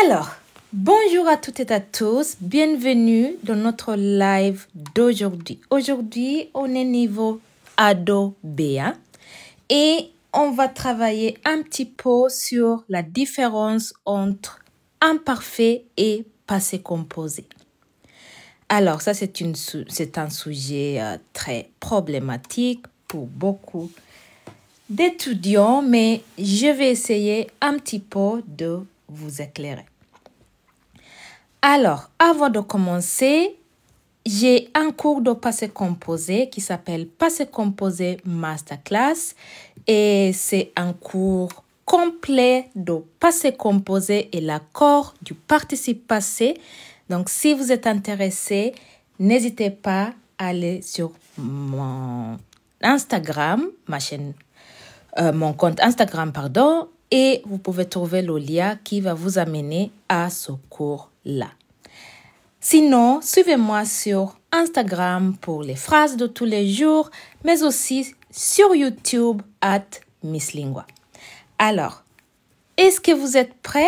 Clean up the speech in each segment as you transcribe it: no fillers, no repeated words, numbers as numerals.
Alors, bonjour à toutes et à tous, bienvenue dans notre live d'aujourd'hui. Aujourd'hui, on est niveau ado B1 et on va travailler un petit peu sur la différence entre imparfait et passé composé. Alors, ça, c'est un sujet très problématique pour beaucoup d'étudiants, mais je vais essayer un petit peu de vous éclairer. Alors, avant de commencer, j'ai un cours de passé composé qui s'appelle Passé composé Masterclass et c'est un cours complet de passé composé et l'accord du participe passé. Donc, si vous êtes intéressé, n'hésitez pas à aller sur mon Instagram, mon compte Instagram, et vous pouvez trouver le lien qui va vous amener à ce cours-là. Sinon, suivez-moi sur Instagram pour les phrases de tous les jours, mais aussi sur YouTube @misslingua. Alors, est-ce que vous êtes prêts?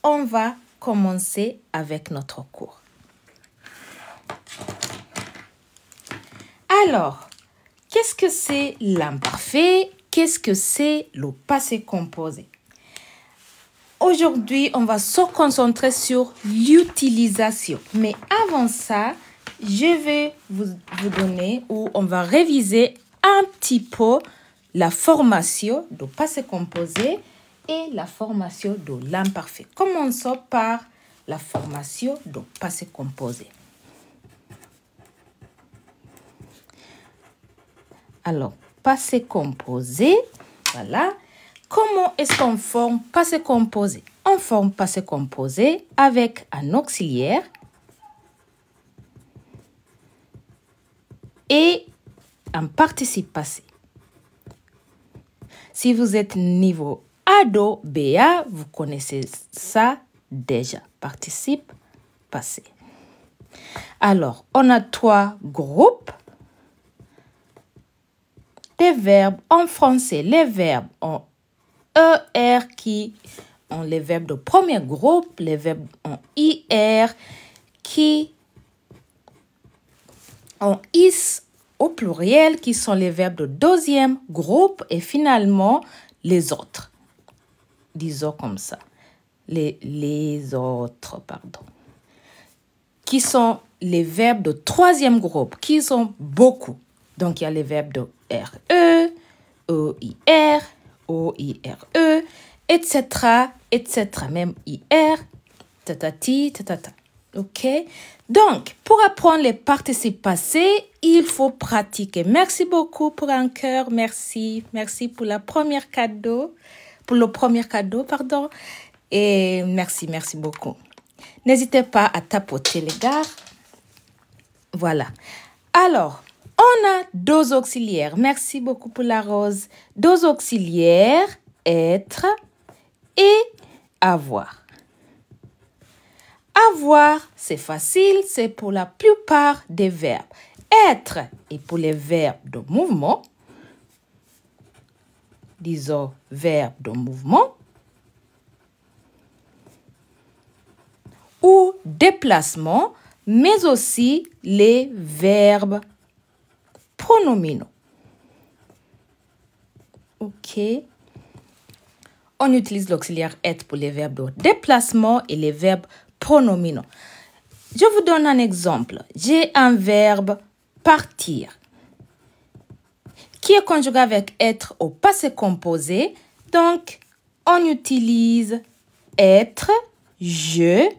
On va commencer avec notre cours. Alors, qu'est-ce que c'est l'imparfait? Qu'est-ce que c'est le passé composé? Aujourd'hui, on va se concentrer sur l'utilisation. Mais avant ça, je vais vous donner ou on va réviser un petit peu la formation du passé composé et la formation de l'imparfait. Commençons par la formation du passé composé. Alors, passé composé, voilà. Comment est-ce qu'on forme passé composé? On forme passé composé avec un auxiliaire et un participe passé. Si vous êtes niveau ado BA, vous connaissez ça déjà, participe passé. Alors, on a 3 groupes. Des verbes en français, les verbes en ER qui ont les verbes de premier groupe, les verbes en IR qui ont IS au pluriel qui sont les verbes de deuxième groupe et finalement les autres. Disons comme ça. Les autres, qui sont les verbes de troisième groupe, qui sont beaucoup. Donc, il y a les verbes de RE, EIR, OIRE, etc., même IR, tatati, tatata. OK? Donc, pour apprendre les participes passés, il faut pratiquer. Merci beaucoup pour un cœur. Merci pour le premier cadeau, Et merci beaucoup. N'hésitez pas à tapoter, les gars. Voilà. Alors, on a 2 auxiliaires. Merci beaucoup pour la rose. 2 auxiliaires, être et avoir. Avoir, c'est facile, c'est pour la plupart des verbes. Être est pour les verbes de mouvement. Disons verbes de mouvement. Ou déplacement, mais aussi les verbes pronominaux. OK. On utilise l'auxiliaire être pour les verbes de déplacement et les verbes pronominaux. Je vous donne un exemple. J'ai un verbe partir qui est conjugué avec être au passé composé. Donc, on utilise être, je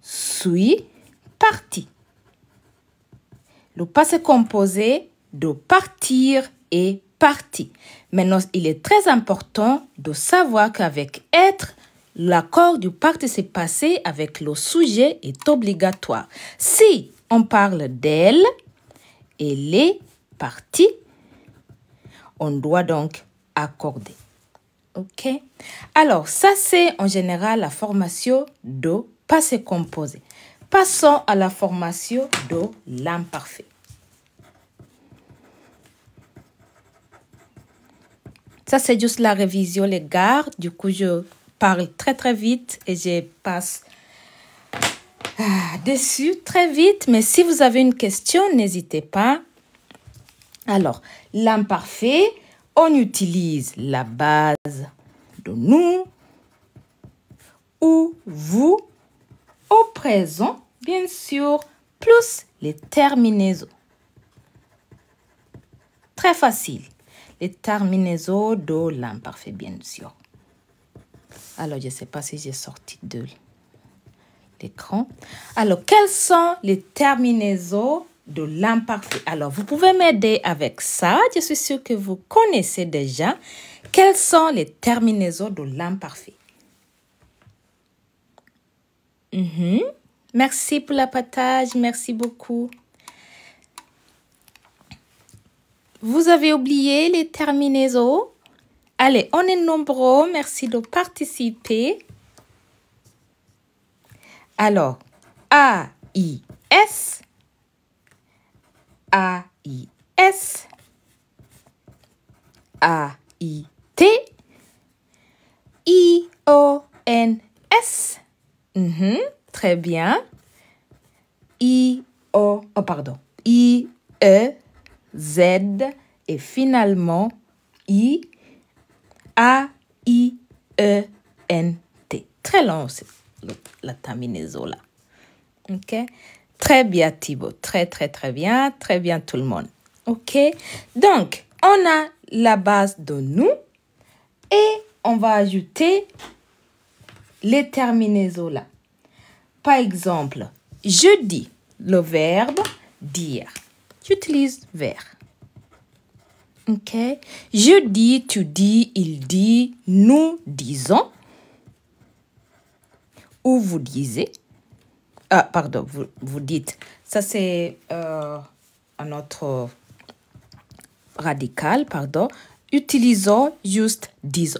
suis parti. Le passé composé de partir est parti. Maintenant, il est très important de savoir qu'avec être, l'accord du participe passé avec le sujet est obligatoire. Si on parle d'elle, elle est partie, on doit donc accorder. OK? Alors, ça, c'est en général la formation de passé composé. Passons à la formation de l'imparfait. Ça, c'est juste la révision, les gars. Du coup, je parle très vite et je passe dessus très vite, mais si vous avez une question, n'hésitez pas. Alors, l'imparfait, on utilise la base de nous ou vous au présent, bien sûr, plus les terminaisons. Très facile. Les terminaisons de l'imparfait, bien sûr. Alors, je ne sais pas si j'ai sorti de l'écran. Alors, quelles sont les terminaisons de l'imparfait? Alors, vous pouvez m'aider avec ça. Je suis sûre que vous connaissez déjà. Quelles sont les terminaisons de l'imparfait? Merci pour le partage. Merci beaucoup. Vous avez oublié les terminaisons? Allez, on est nombreux. Merci de participer. Alors, A-I-S, A-I-S, A-I-T, I-O-N-S. Très bien. I-E-Z et finalement I-A-I-E-N-T. Très long, c'est la terminaison là. OK? Très bien, Thibaut. Très, très, très bien. Très bien, tout le monde. OK? Donc, on a la base de nous et on va ajouter les terminaisons là. Par exemple, je dis le verbe dire. J'utilise vers. OK? Je dis, tu dis, il dit, nous disons. Ou vous disiez. Pardon, vous dites. Ça, c'est un autre radical, pardon. Utilisons juste disons.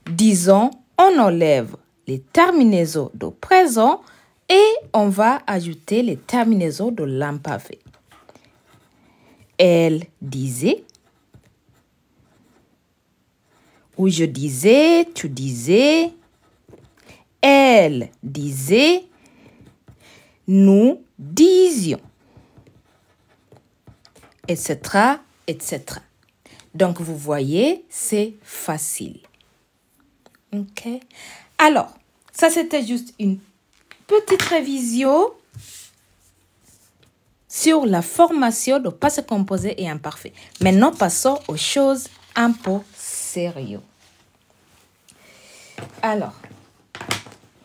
Disons, on enlève les terminaisons de présent et on va ajouter les terminaisons de l'imparfait. Elle disait. Ou je disais, tu disais. Elle disait. Nous disions. Etc., etc. Donc, vous voyez, c'est facile. OK? Alors, ça, c'était juste une petite révision sur la formation de passé composé et imparfait. Maintenant, passons aux choses un peu sérieuses. Alors,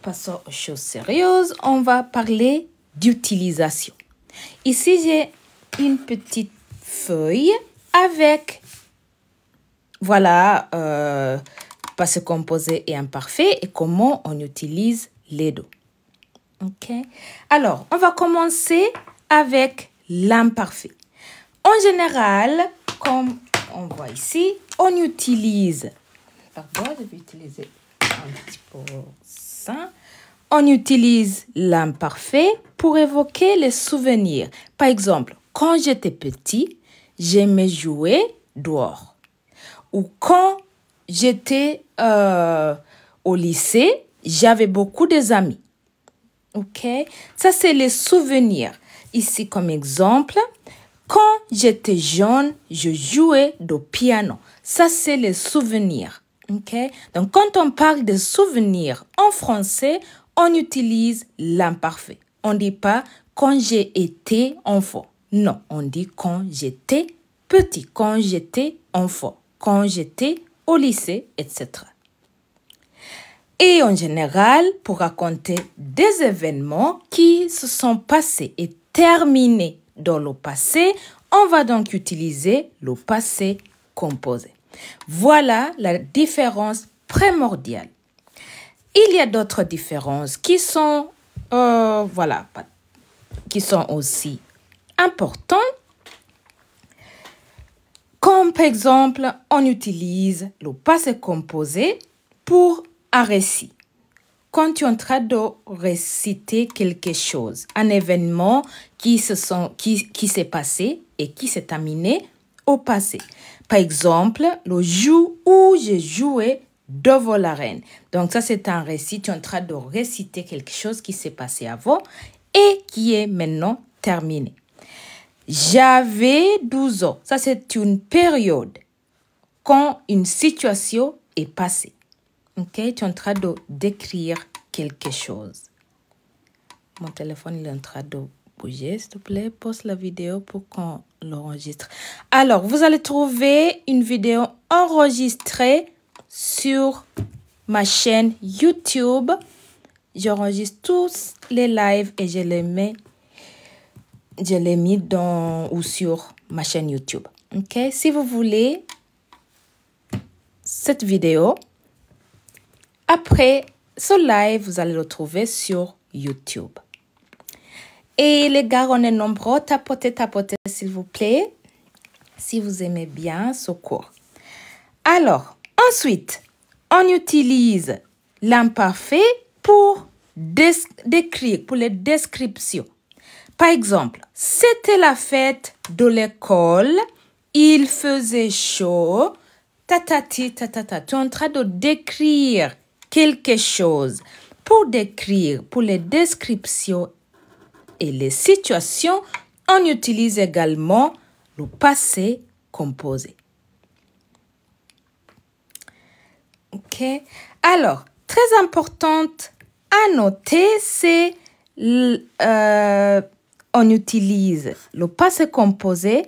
passons aux choses sérieuses. On va parler d'utilisation. Ici, j'ai une petite feuille avec, voilà, passé composé et imparfait et comment on utilise les deux. OK? Alors, on va commencer avec l'imparfait. En général, comme on voit ici, on utilise, pardon, je vais utiliser un petit peu ça. On utilise l'imparfait pour évoquer les souvenirs. Par exemple, quand j'étais petit, j'aimais jouer dehors. Ou quand j'étais au lycée, j'avais beaucoup d'amis. OK? Ça, c'est les souvenirs. Ici, comme exemple, quand j'étais jeune, je jouais du piano. Ça, c'est les souvenirs. OK? Donc, quand on parle de souvenirs en français, on utilise l'imparfait. On ne dit pas quand j'ai été enfant. Non, on dit quand j'étais petit, quand j'étais enfant, quand j'étais au lycée, etc. Et en général, pour raconter des événements qui se sont passés et terminés dans le passé, on va donc utiliser le passé composé. Voilà la différence primordiale. Il y a d'autres différences qui sont, qui sont aussi importantes. Comme par exemple, on utilise le passé composé pour un récit. Quand tu es en train de réciter quelque chose, un événement qui s'est passé et qui s'est terminé au passé. Par exemple, le jour où j'ai joué devant la reine. Donc ça, c'est un récit. Tu es en train de réciter quelque chose qui s'est passé avant et qui est maintenant terminée. J'avais 12 ans. Ça, c'est une période quand une situation est passée. Ok, tu es en train de décrire quelque chose. Mon téléphone il est en train de bouger. S'il te plaît, pause la vidéo pour qu'on l'enregistre. Alors, vous allez trouver une vidéo enregistrée sur ma chaîne YouTube. J'enregistre tous les lives et je les mis dans ou sur ma chaîne YouTube. Ok, si vous voulez cette vidéo, après ce live, vous allez le trouver sur YouTube. Et les gars, on est nombreux. Tapotez, s'il vous plaît, si vous aimez bien ce cours. Alors, ensuite, on utilise l'imparfait pour décrire, pour les descriptions. Par exemple, c'était la fête de l'école, il faisait chaud, tatati, tatata. Tu es en train de décrire quelque chose. Pour décrire, pour les descriptions et les situations, on utilise également le passé composé. Ok. Alors, très importante à noter, c'est on utilise le passé composé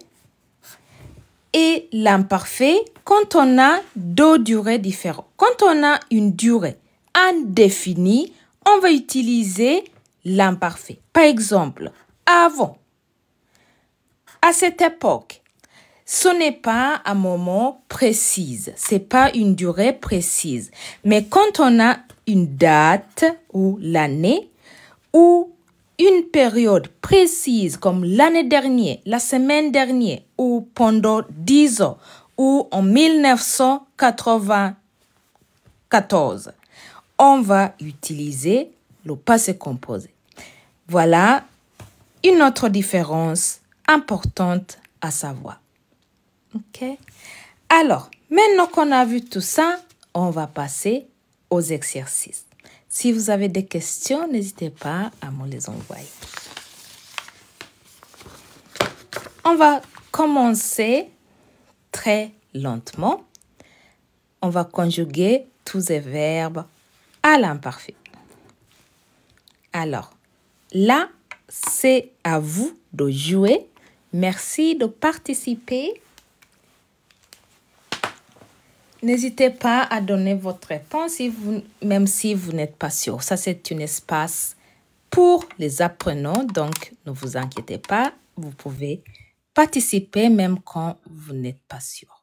et l'imparfait quand on a deux durées différentes. Quand on a une durée indéfinie, on va utiliser l'imparfait. Par exemple, avant, à cette époque, ce n'est pas un moment précis, c'est pas une durée précise. Mais quand on a une date ou l'année ou une période précise comme l'année dernière, la semaine dernière ou pendant 10 ans ou en 1994, on va utiliser le passé composé. Voilà une autre différence importante à savoir. Ok? Alors, maintenant qu'on a vu tout ça, on va passer aux exercices. Si vous avez des questions, n'hésitez pas à me les envoyer. On va commencer très lentement. On va conjuguer tous ces verbes à l'imparfait. Alors, là, c'est à vous de jouer. Merci de participer. N'hésitez pas à donner votre réponse, même si vous n'êtes pas sûr. Ça, c'est un espace pour les apprenants, donc ne vous inquiétez pas. Vous pouvez participer même quand vous n'êtes pas sûr.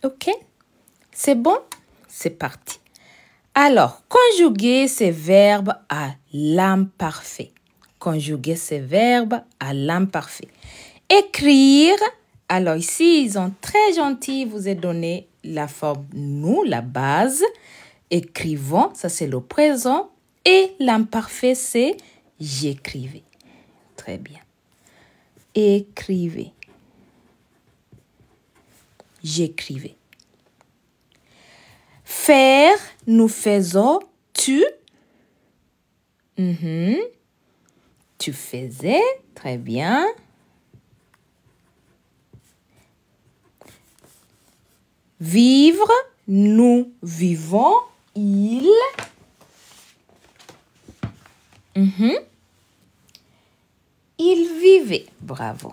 OK? C'est bon? C'est parti. Alors, conjuguer ces verbes à l'imparfait. Conjuguer ces verbes à l'imparfait. Écrire. Alors ici, ils ont très gentil, vous ai donné la forme nous, la base. Écrivons, ça c'est le présent. Et l'imparfait, c'est j'écrivais. Très bien. Écrivez. J'écrivais. Faire, nous faisons, tu. Tu faisais, très bien. Vivre, nous vivons, il. Il vivait. Bravo.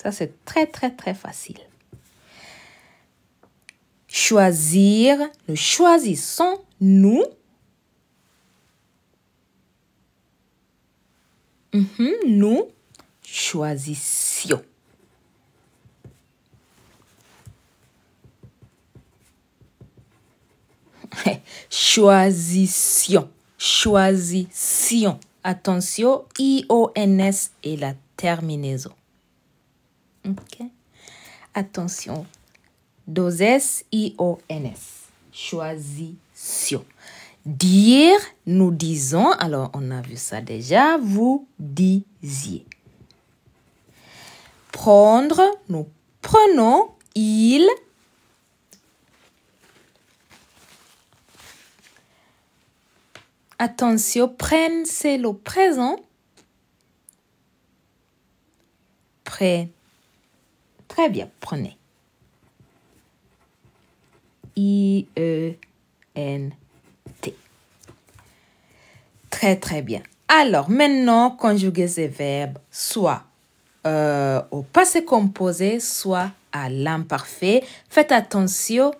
Ça, c'est très, très, très facile. Choisir, nous choisissons, nous. Nous choisissions. Choisissions. Choisissions. Attention, I-O-N-S et la terminaison. OK? Attention. Deux S, I-O-N-S. Choisissions. Dire, nous disons. Alors, on a vu ça déjà. Vous disiez. Prendre, nous prenons. Il. Attention, prenne, c'est le présent. Prenne. Très bien, prenez. I-E-N-T. Très, très bien. Alors, maintenant, conjuguez ces verbes soit au passé composé, soit à l'imparfait. Faites attention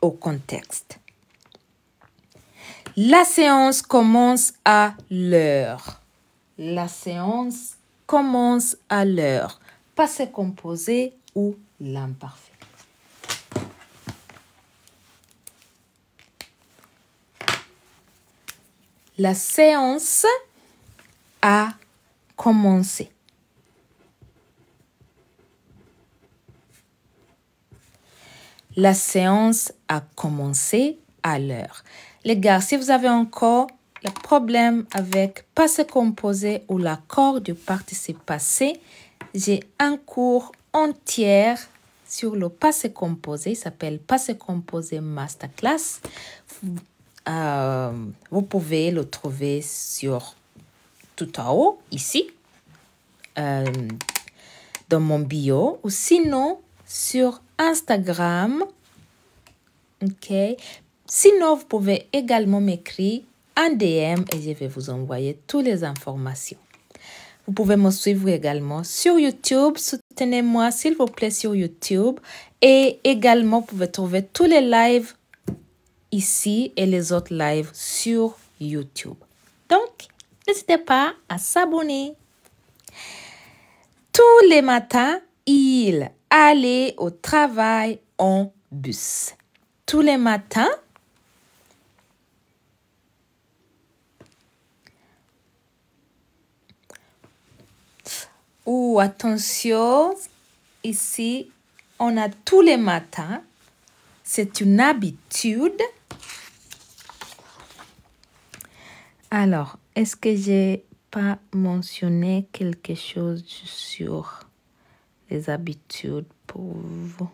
au contexte. La séance commence à l'heure. La séance commence à l'heure. Passé composé ou l'imparfait. La séance a commencé. La séance a commencé à l'heure. Les gars, si vous avez encore le problème avec passé composé ou l'accord du participe passé, j'ai un cours entier sur le passé composé. Il s'appelle Passé composé Masterclass. Vous pouvez le trouver sur tout en haut, ici, dans mon bio, ou sinon sur Instagram. OK. Sinon, vous pouvez également m'écrire un DM et je vais vous envoyer toutes les informations. Vous pouvez me suivre également sur YouTube. Soutenez-moi, s'il vous plaît, sur YouTube. Et également, vous pouvez trouver tous les lives ici et les autres lives sur YouTube. Donc, n'hésitez pas à s'abonner. Tous les matins, il allait au travail en bus. Tous les matins, attention, ici, on a tous les matins. C'est une habitude. Alors, est-ce que j'ai pas mentionné quelque chose sur les habitudes pour vous?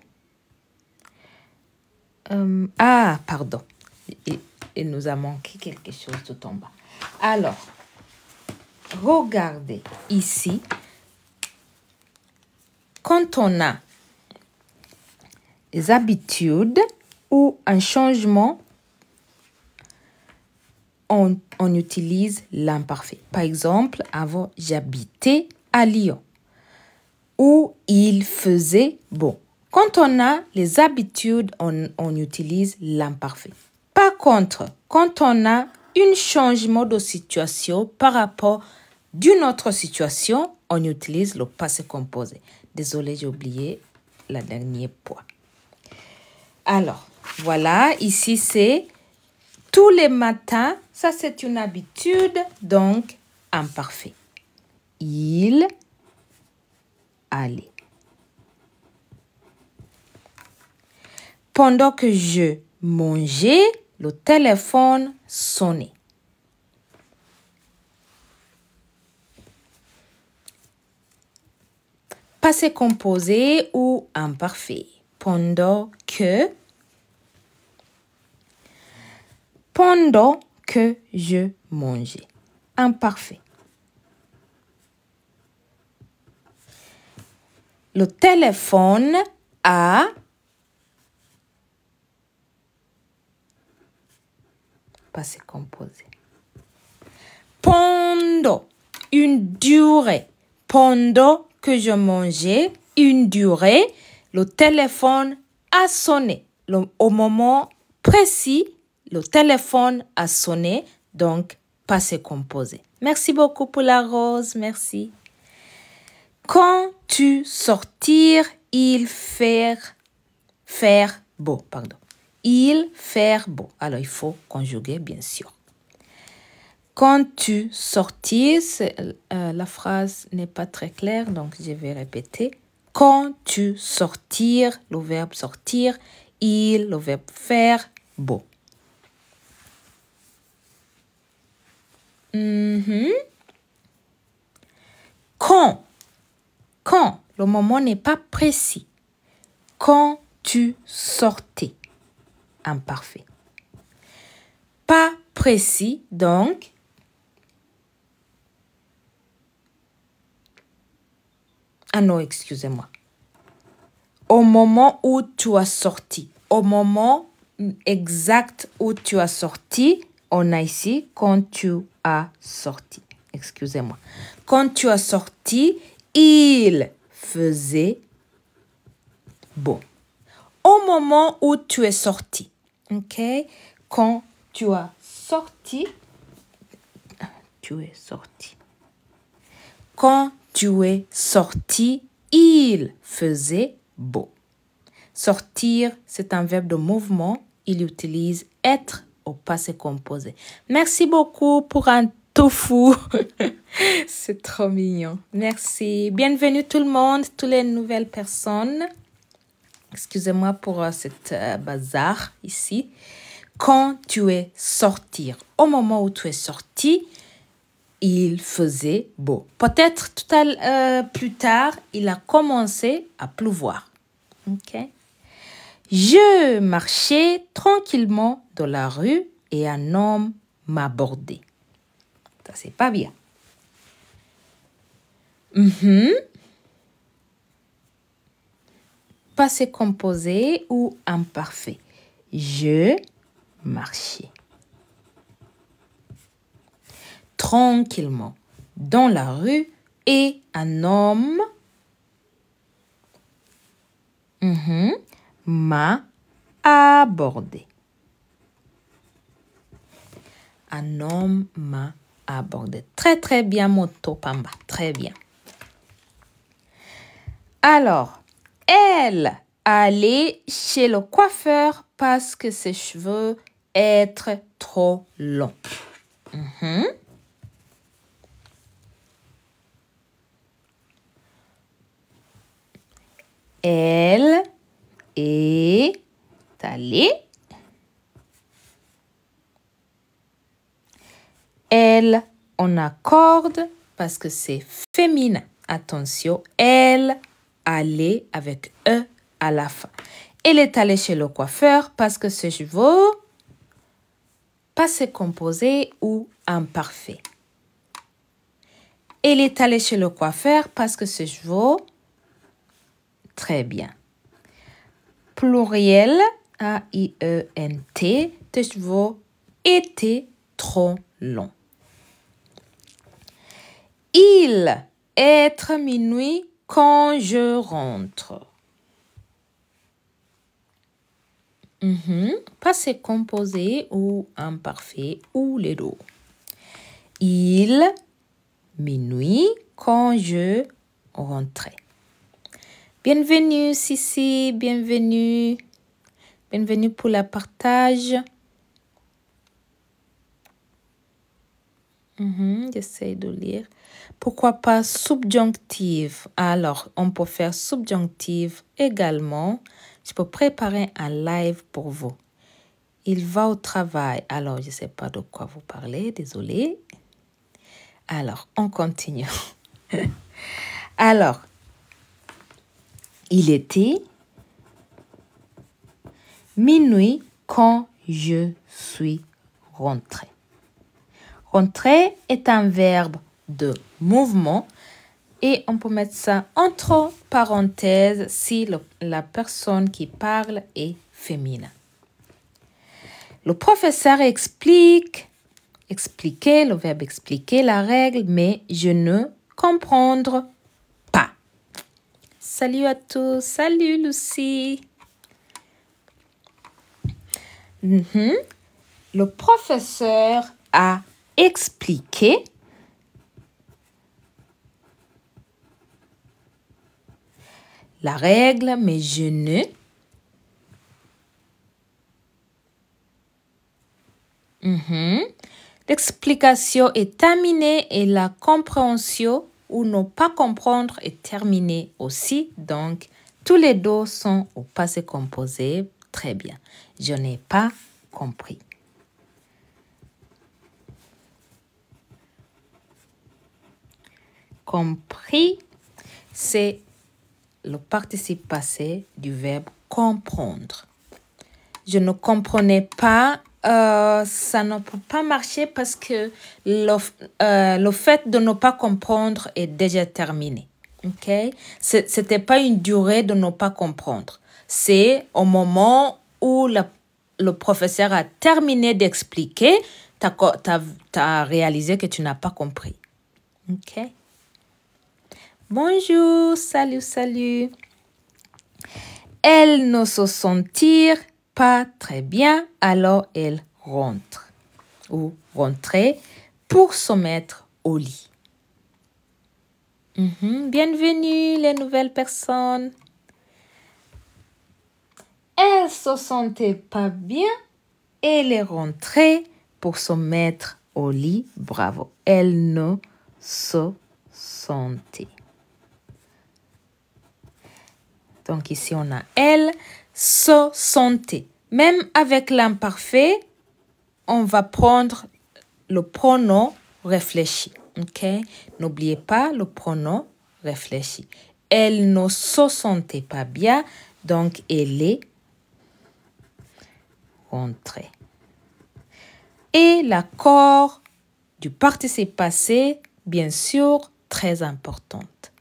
Pardon. Il nous a manqué quelque chose tout en bas. Alors, regardez ici. Quand on a des habitudes ou un changement, on utilise l'imparfait. Par exemple, avant, j'habitais à Lyon. Ou il faisait beau. Quand on a les habitudes, on utilise l'imparfait. Par contre, quand on a un changement de situation par rapport d'une autre situation, on utilise le passé composé. Désolée, j'ai oublié le dernier point. Alors, voilà, ici c'est tous les matins. Ça, c'est une habitude, donc imparfait. Il allait. Pendant que je mangeais, le téléphone sonnait. Passé composé ou imparfait. Pendant que je mangeais. Imparfait. Le téléphone a passé composé. Pendant une durée. Pendant que je mangeais, une durée, le téléphone a sonné. Au moment précis, le téléphone a sonné, donc passé composé. Merci beaucoup pour la rose, merci. Quand tu sortir, il faire beau, pardon. Il faire beau. Alors, il faut conjuguer, bien sûr. Quand tu sortir, la phrase n'est pas très claire, donc je vais répéter. Quand tu sortir, le verbe sortir, il, le verbe faire beau. Quand, le moment n'est pas précis. Quand tu sortais, imparfait. Pas précis, donc, ah non, excusez-moi. Au moment où tu as sorti, au moment exact où tu as sorti, on a ici quand tu as sorti. Excusez-moi. Quand tu as sorti, il faisait beau. Au moment où tu es sorti, ok? Quand tu as sorti, tu es sorti. Quand tu es sorti, il faisait beau. Sortir, c'est un verbe de mouvement. Il utilise être au passé composé. Merci beaucoup pour un tofu. C'est trop mignon. Merci. Bienvenue tout le monde, toutes les nouvelles personnes. Excusez-moi pour cette bazar ici. Quand tu es sorti, au moment où tu es sorti, il faisait beau. Peut-être plus tard, il a commencé à pleuvoir. Ok? Je marchais tranquillement dans la rue et un homme m'a abordé. Ça, c'est pas bien. Passé composé ou imparfait. Je marchais tranquillement dans la rue et un homme m'a abordé. Un homme m'a abordé. Très, très bien, Moto Pamba. Très bien. Alors, elle allait chez le coiffeur parce que ses cheveux étaient trop longs. Elle est allée. Elle, on accorde parce que c'est féminin. Attention, elle allait avec E à la fin. Elle est allée chez le coiffeur parce que ses cheveux, passé composé ou imparfait. Elle est allée chez le coiffeur parce que ses cheveux, très bien. Pluriel, A-I-E-N-T, tes cheveux étaient trop longs. Il est minuit quand je rentre. Passé composé ou imparfait ou les deux. Il, minuit quand je rentrais. Bienvenue Sissi, bienvenue. Bienvenue pour le partage. J'essaie de lire. Pourquoi pas subjonctif? Alors, on peut faire subjonctif également. Je peux préparer un live pour vous. Il va au travail. Alors, je ne sais pas de quoi vous parlez. Désolée. Alors, on continue. Alors, il était minuit quand je suis rentrée. Rentrer est un verbe de mouvement et on peut mettre ça entre parenthèses si la personne qui parle est féminin. Le professeur expliquait le verbe expliquer la règle, mais je ne comprends pas. Salut à tous, salut Lucie. Le professeur a expliqué la règle, mais je ne. L'explication est terminée et la compréhension ou ne pas comprendre est terminée aussi. Donc, tous les deux sont au passé composé. Très bien. Je n'ai pas compris. Compris, c'est le participe passé du verbe comprendre. Je ne comprenais pas ça ne peut pas marcher parce que le fait de ne pas comprendre est déjà terminé. OK? C'était pas une durée de ne pas comprendre. C'est au moment où le professeur a terminé d'expliquer, t'as réalisé que tu n'as pas compris. OK? Bonjour, salut, salut. Elles ne se sentirent pas très bien, alors elles rentrent ou rentraient pour se mettre au lit. Bienvenue les nouvelles personnes. Elles se sentaient pas bien et elles rentraient pour se mettre au lit. Bravo. Elles ne se sentaient. Donc ici on a elles se sentaient. Même avec l'imparfait, on va prendre le pronom réfléchi. OK? N'oubliez pas le pronom réfléchi. Elle ne se sentait pas bien, donc elle est rentrée. Et l'accord du participe passé, bien sûr, très importante.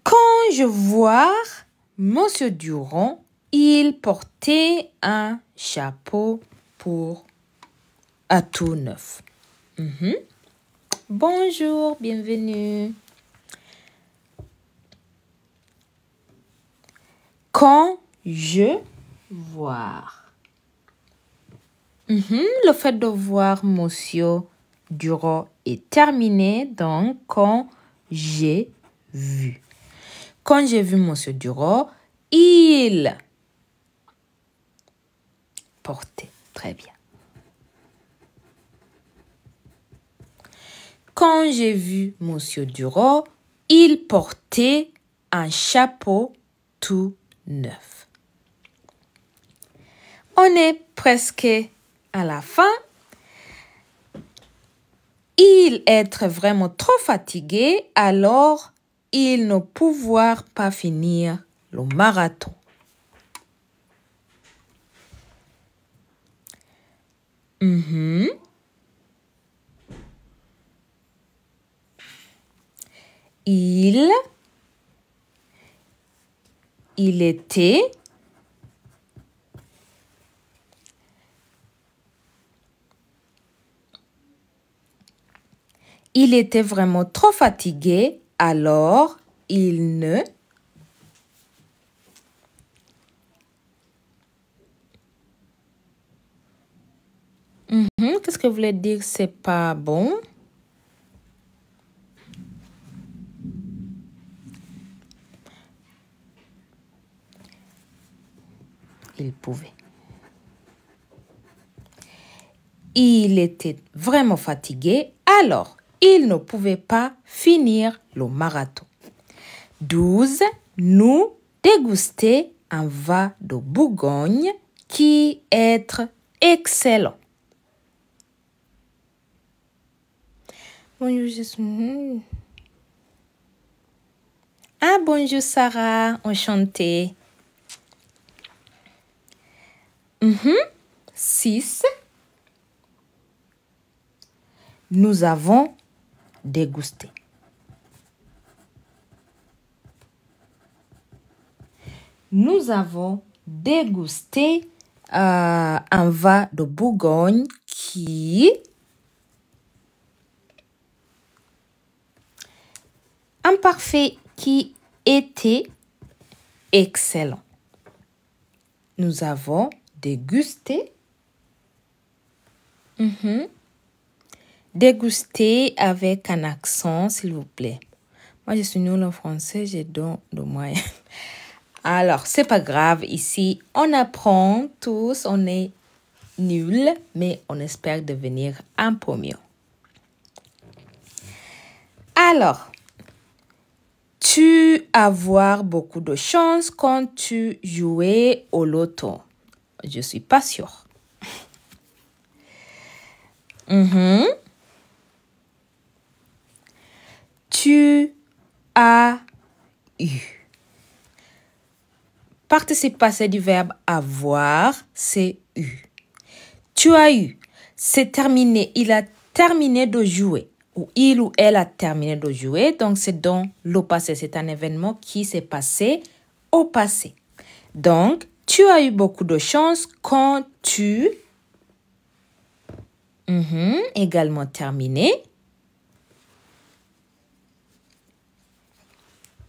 Quand je vois Monsieur Durand, il portait un chapeau à tout neuf. Bonjour, bienvenue. Quand je vois. Le fait de voir Monsieur Durand est terminé, donc quand j'ai vu. Quand j'ai vu Monsieur Durand, il portait. Très bien. Quand j'ai vu Monsieur Durand, il portait un chapeau tout neuf. On est presque à la fin. Il était vraiment trop fatigué, alors il ne pouvait pas finir le marathon. Il était vraiment trop fatigué, alors il ne... Qu'est-ce que vous voulez dire? C'est pas bon? Il pouvait. Il était vraiment fatigué, alors il ne pouvait pas finir le marathon. 12. Nous déguster un vin de Bourgogne qui est excellent. Bonjour, bonjour Sarah, enchantée. 6. Nous avons dégusté. Nous avons dégusté un vin de Bourgogne qui... imparfait, qui était excellent. Nous avons dégusté. Déguster avec un accent, s'il vous plaît. Moi, je suis nulle en français, j'ai donc de moyens. Alors, c'est pas grave. Ici, on apprend tous, on est nuls, mais on espère devenir un peu mieux. Alors, tu avoir beaucoup de chance quand tu jouais au loto. Je suis pas sûre. Tu as eu. Participe passé du verbe avoir, c'est eu. Tu as eu, c'est terminé. Il a terminé de jouer. Ou il ou elle a terminé de jouer. Donc, c'est dans le passé. C'est un événement qui s'est passé au passé. Donc, tu as eu beaucoup de chance quand tu... également terminé.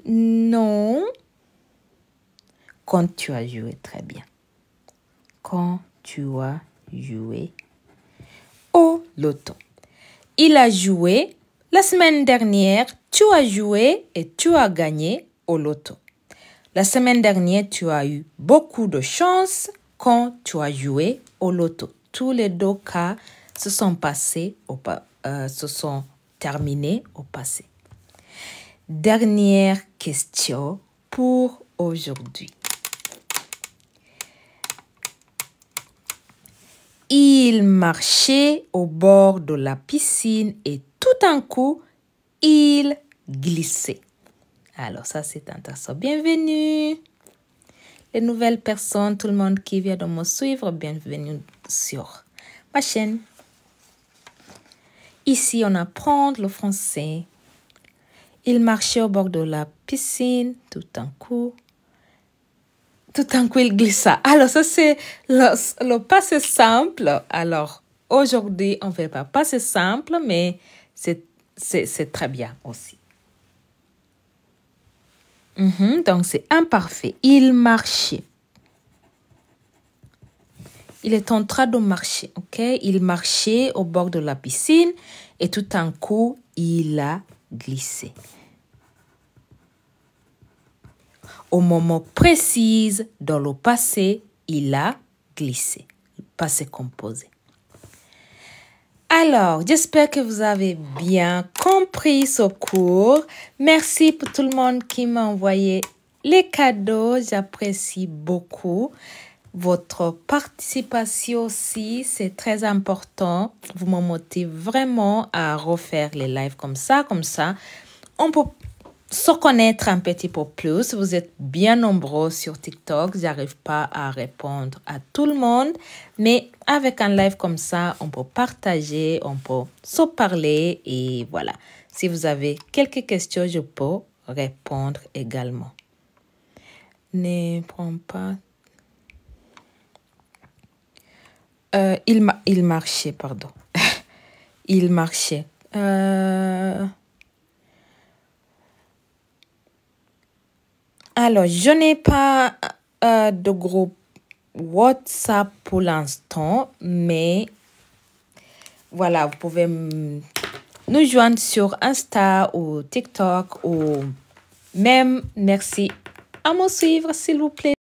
Non. Quand tu as joué, très bien. Quand tu as joué au loto. Il a joué la semaine dernière. Tu as joué et tu as gagné au loto. La semaine dernière, tu as eu beaucoup de chance quand tu as joué au loto. Tous les deux cas se sont terminés au passé. Dernière question pour aujourd'hui. Il marchait au bord de la piscine et tout d'un coup, il glissait. Alors ça, c'est intéressant. Bienvenue. Les nouvelles personnes, tout le monde qui vient de me suivre, bienvenue sur ma chaîne. Ici, on apprend le français. Il marchait au bord de la piscine, tout d'un coup, il glissa. Alors, ça, c'est le passé simple. Alors, aujourd'hui, on ne fait pas passé simple, mais c'est très bien aussi. Donc, c'est imparfait. Il marchait. Il est en train de marcher, ok? Il marchait au bord de la piscine et tout d'un coup, il a glissé. Au moment précis, dans le passé, il a glissé. Passé composé. Alors, j'espère que vous avez bien compris ce cours. Merci pour tout le monde qui m'a envoyé les cadeaux. J'apprécie beaucoup. Votre participation aussi, c'est très important. Vous me motivez vraiment à refaire les lives comme ça. On peut se connaître un petit peu plus. Vous êtes bien nombreux sur TikTok. J'arrive pas à répondre à tout le monde. Mais avec un live comme ça, on peut partager, on peut se parler. Et voilà. Si vous avez quelques questions, je peux répondre également. Ne prends pas... il marchait, pardon. Il marchait. Alors, je n'ai pas de groupe WhatsApp pour l'instant, mais voilà, vous pouvez nous joindre sur Insta ou TikTok ou même, merci à me suivre, s'il vous plaît.